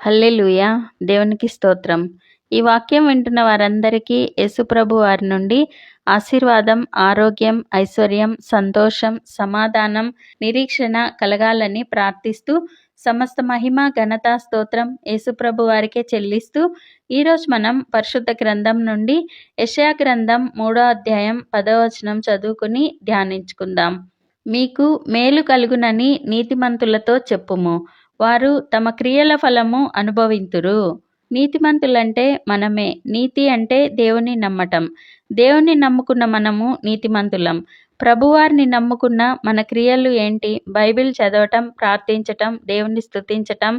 హల్లెలూయా! దేవునికి స్తోత్రం. ఈ వాక్యం వింటున్న వారందరికీ యేసుప్రభు వారి నుండి ఆశీర్వాదం, ఆరోగ్యం, ఐశ్వర్యం, సంతోషం, సమాధానం, నిరీక్షణ కలగాలని ప్రార్థిస్తూ సమస్త మహిమ, ఘనత, స్తోత్రం యేసుప్రభు వారికే చెల్లిస్తూ ఈరోజు మనం పరిశుద్ధ గ్రంథం నుండి యెషయా గ్రంథం 3వ అధ్యాయం 10వ వచనం చదువుకుని ధ్యానించుకుందాం. మీకు మేలు కలుగునని నీతిమంతులతో చెప్పుము, వారు తమ క్రియల ఫలము అనుభవింతురు. నీతిమంతులంటే మనమే. నీతి అంటే దేవుని నమ్మటం. దేవుని నమ్ముకున్న మనము నీతిమంతులం. ప్రభువారిని నమ్ముకున్న మన క్రియలు ఏంటి? బైబిల్ చదవటం, ప్రార్థించటం, దేవుని స్తుతించటం,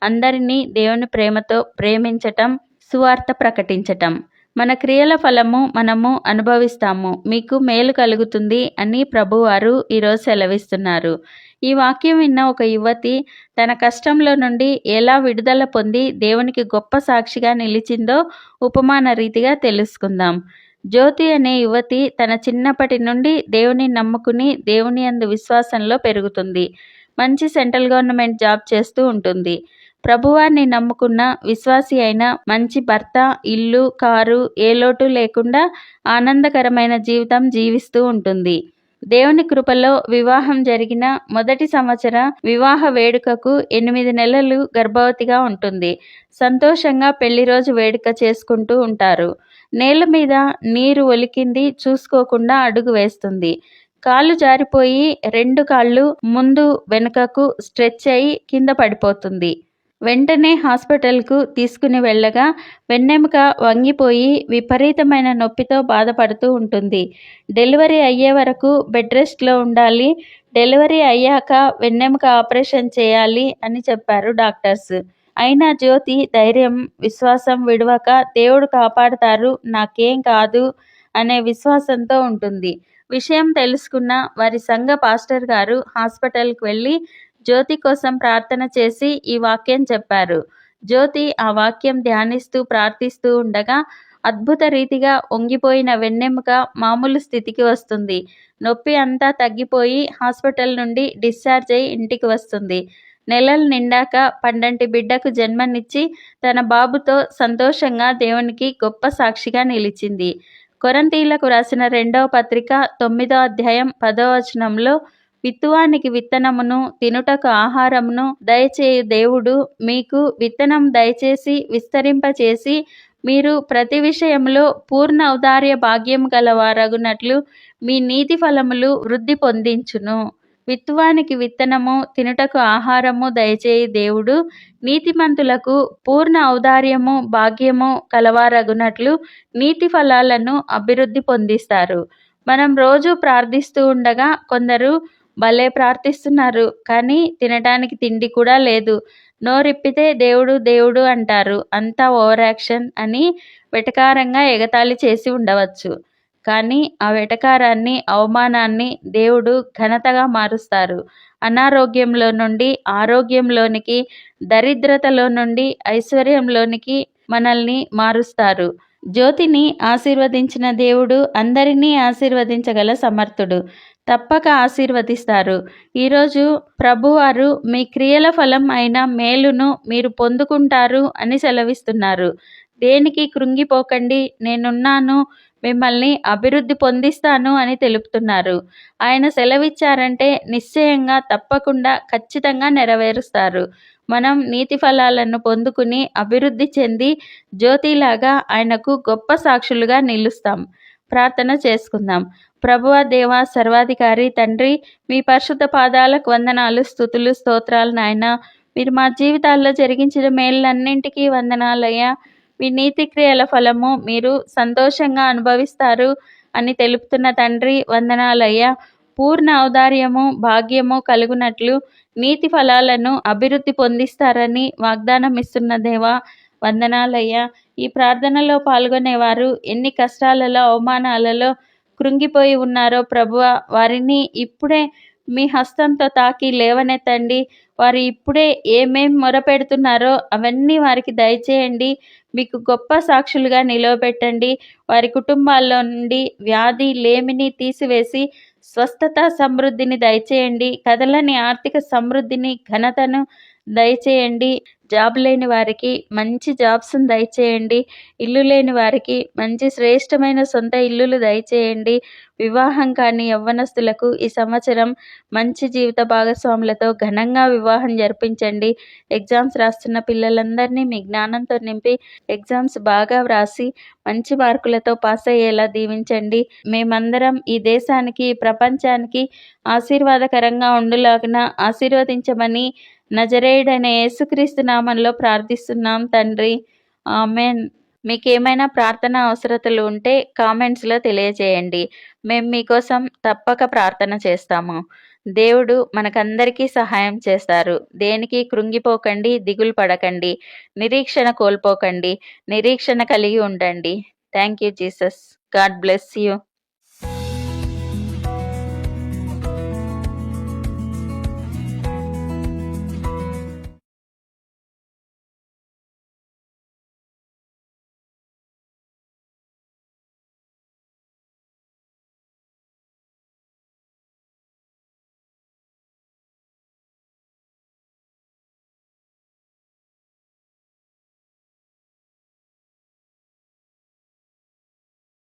అందరినీ దేవుని ప్రేమతో ప్రేమించటం, సువార్త ప్రకటించటం. మన క్రియల ఫలము మనము అనుభవిస్తాము. మీకు మేలు కలుగుతుంది అని ప్రభువారు ఈరోజు సెలవిస్తున్నారు. ఈ వాక్యం విన్న ఒక యువతి తన కష్టంలో నుండి ఎలా విడుదల పొంది దేవునికి గొప్ప సాక్షిగా నిలిచిందో ఉపమాన రీతిగా తెలుసుకుందాం. జ్యోతి అనే యువతి తన చిన్నప్పటి నుండి దేవుని నమ్ముకుని దేవుని యందు విశ్వాసంలో పెరుగుతుంది. మంచి సెంట్రల్ గవర్నమెంట్ జాబ్ చేస్తూ ఉంటుంది. ప్రభువారిని నమ్ముకున్న విశ్వాసి అయిన మంచి భర్త, ఇల్లు, కారు ఏ లోటు లేకుండా ఆనందకరమైన జీవితం జీవిస్తూ ఉంటుంది. దేవుని కృపలో వివాహం జరిగిన మొదటి సంవత్సర వివాహ వేడుకకు 8 నెలలు గర్భవతిగా ఉంటుంది. సంతోషంగా పెళ్లి రోజు వేడుక చేసుకుంటూ ఉంటారు. నేల మీద నీరు ఒలికింది చూసుకోకుండా అడుగు వేస్తుంది. కాళ్ళు జారిపోయి 2 కాళ్ళు ముందు వెనుకకు స్ట్రెచ్ అయి కింద పడిపోతుంది. వెంటనే హాస్పిటల్కు తీసుకుని వెళ్ళగా వెన్నెముక వంగిపోయి విపరీతమైన నొప్పితో బాధపడుతూ ఉంటుంది. డెలివరీ అయ్యే వరకు బెడ్ రెస్ట్లో ఉండాలి. డెలివరీ అయ్యాక వెన్నెముక ఆపరేషన్ చేయాలి అని చెప్పారు డాక్టర్స్. అయినా జ్యోతి ధైర్యం, విశ్వాసం విడవక దేవుడు కాపాడుతారు, నాకేం కాదు అనే విశ్వాసంతో ఉంటుంది. విషయం తెలుసుకున్న వారి సంఘ పాస్టర్ గారు హాస్పిటల్కి వెళ్ళి జ్యోతి కోసం ప్రార్థన చేసి ఈ వాక్యం చెప్పారు. జ్యోతి ఆ వాక్యం ధ్యానిస్తూ ప్రార్థిస్తూ ఉండగా అద్భుత రీతిగా వంగిపోయిన వెన్నెముక మామూలు స్థితికి వస్తుంది. నొప్పి అంతా తగ్గిపోయి హాస్పిటల్ నుండి డిశ్చార్జ్ అయి ఇంటికి వస్తుంది. నెలలు నిండాక పండంటి బిడ్డకు జన్మనిచ్చి తన బాబుతో సంతోషంగా దేవునికి గొప్ప సాక్షిగా నిలిచింది. కొరింథీయులకు రాసిన 2వ పత్రిక 9వ అధ్యాయం 10వ వచనంలో విత్తువానికి విత్తనమును తినుటకు ఆహారమును దయచేయు దేవుడు మీకు విత్తనం దయచేసి విస్తరింపచేసి మీరు ప్రతి విషయంలో పూర్ణ ఔదార్య భాగ్యం గలవారగునట్లు మీ నీతి ఫలములు వృద్ధి పొందించును. విత్తువానికి విత్తనము తినుటకు ఆహారము దయచేయు దేవుడు నీతిమంతులకు పూర్ణ ఔదార్యము భాగ్యము కలవారగునట్లు నీతి ఫలాలను అభివృద్ధి పొందిస్తారు. మనం రోజు ప్రార్థిస్తూ ఉండగా కొందరు భలే ప్రార్థిస్తున్నారు, కానీ తినడానికి తిండి కూడా లేదు, నోరిప్పితే దేవుడు దేవుడు అంటారు, అంతా ఓవర్ యాక్షన్ అని వెటకారంగా ఎగతాళి చేసి ఉండవచ్చు. కానీ ఆ వెటకారాన్ని, అవమానాన్ని దేవుడు ఘనతగా మారుస్తారు. అనారోగ్యంలో నుండి ఆరోగ్యంలోనికి, దరిద్రతలో నుండి ఐశ్వర్యంలోనికి మనల్ని మారుస్తారు. జ్యోతిని ఆశీర్వదించిన దేవుడు అందరినీ ఆశీర్వదించగల సమర్థుడు. తప్పక ఆశీర్వదిస్తారు. ఈరోజు ప్రభువారు మీ క్రియల ఫలం అయిన మేలును మీరు పొందుకుంటారు అని సెలవిస్తున్నారు. దేనికి కృంగిపోకండి, నేనున్నాను, మిమ్మల్ని అభివృద్ధి పొందిస్తాను అని తెలుపుతున్నారు. ఆయన సెలవిచ్చారంటే నిశ్చయంగా, తప్పకుండా, ఖచ్చితంగా నెరవేరుస్తారు. మనం నీతి ఫలాలను పొందుకుని అభివృద్ధి చెంది జ్యోతిలాగా ఆయనకు గొప్ప సాక్షులుగా నిలుస్తాం. ప్రార్థన చేసుకుందాం. ప్రభువా, దేవా, సర్వాధికారి తండ్రి, మీ పరిశుద్ధ పాదాలకు వందనాలు, స్తుతులు, స్తోత్రాలు నాయనా. మీరు మా జీవితాల్లో జరిగించిన మేళ్ళన్నింటికీ వందనాలయ్యా. మీ నీతి క్రియల ఫలము మీరు సంతోషంగా అనుభవిస్తారు అని తెలుపుతున్న తండ్రి వందనాలయ్యా. పూర్ణ ఔదార్యము భాగ్యము కలుగునట్లు నీతి ఫలాలను అభివృద్ధి పొందిస్తారని వాగ్దానం ఇస్తున్న దేవా వందనాలయ్యా. ఈ ప్రార్థనలో పాల్గొనేవారు ఎన్ని కష్టాలలో, అవమానాలలో కృంగిపోయి ఉన్నారో ప్రభువా, వారిని ఇప్పుడే మీ హస్తంతో తాకి లేవనెత్తండి. వారు ఇప్పుడే ఏమేం మొరపెడుతున్నారో అవన్నీ వారికి దయచేయండి. మీకు గొప్ప సాక్షులుగా నిలవబెట్టండి. వారి కుటుంబాల్లో నుండి వ్యాధి, లేమిని తీసివేసి స్వస్థత, సమృద్ధిని దయచేయండి. కదలని ఆర్థిక సమృద్ధిని, ఘనతను దయచేయండి. జాబ్ లేని వారికి మంచి జాబ్స్‌ని దయచేయండి. ఇల్లు లేని వారికి మంచి శ్రేష్టమైన సొంత ఇల్లులు దయచేయండి. వివాహం కాని యవ్వనస్తులకు ఈ సంవత్సరం మంచి జీవిత భాగస్వాములతో ఘనంగా వివాహం జరిపించండి. ఎగ్జామ్స్ రాస్తున్న పిల్లలందరినీ మీ జ్ఞానంతో నింపి ఎగ్జామ్స్ బాగా వ్రాసి మంచి మార్కులతో పాస్ అయ్యేలా దీవించండి. మేమందరం ఈ దేశానికి, ప్రపంచానికి ఆశీర్వాదకరంగా ఉండులాగున ఆశీర్వదించమని నజరేయుడైన యేసుక్రీస్తు నామంలో ప్రార్థిస్తున్నాం తండ్రి. ఆమెన్. మీకేమైనా ప్రార్థన అవసరతలు ఉంటే కామెంట్స్‌లో తెలియజేయండి. మేము మీకోసం తప్పక ప్రార్థన చేస్తాము. దేవుడు మనకందరికీ సహాయం చేస్తారు. దేనికి కృంగిపోకండి, దిగులు పడకండి, నిరీక్షణ కోల్పోకండి, నిరీక్షణ కలిగి ఉండండి. Thank you Jesus. God bless you.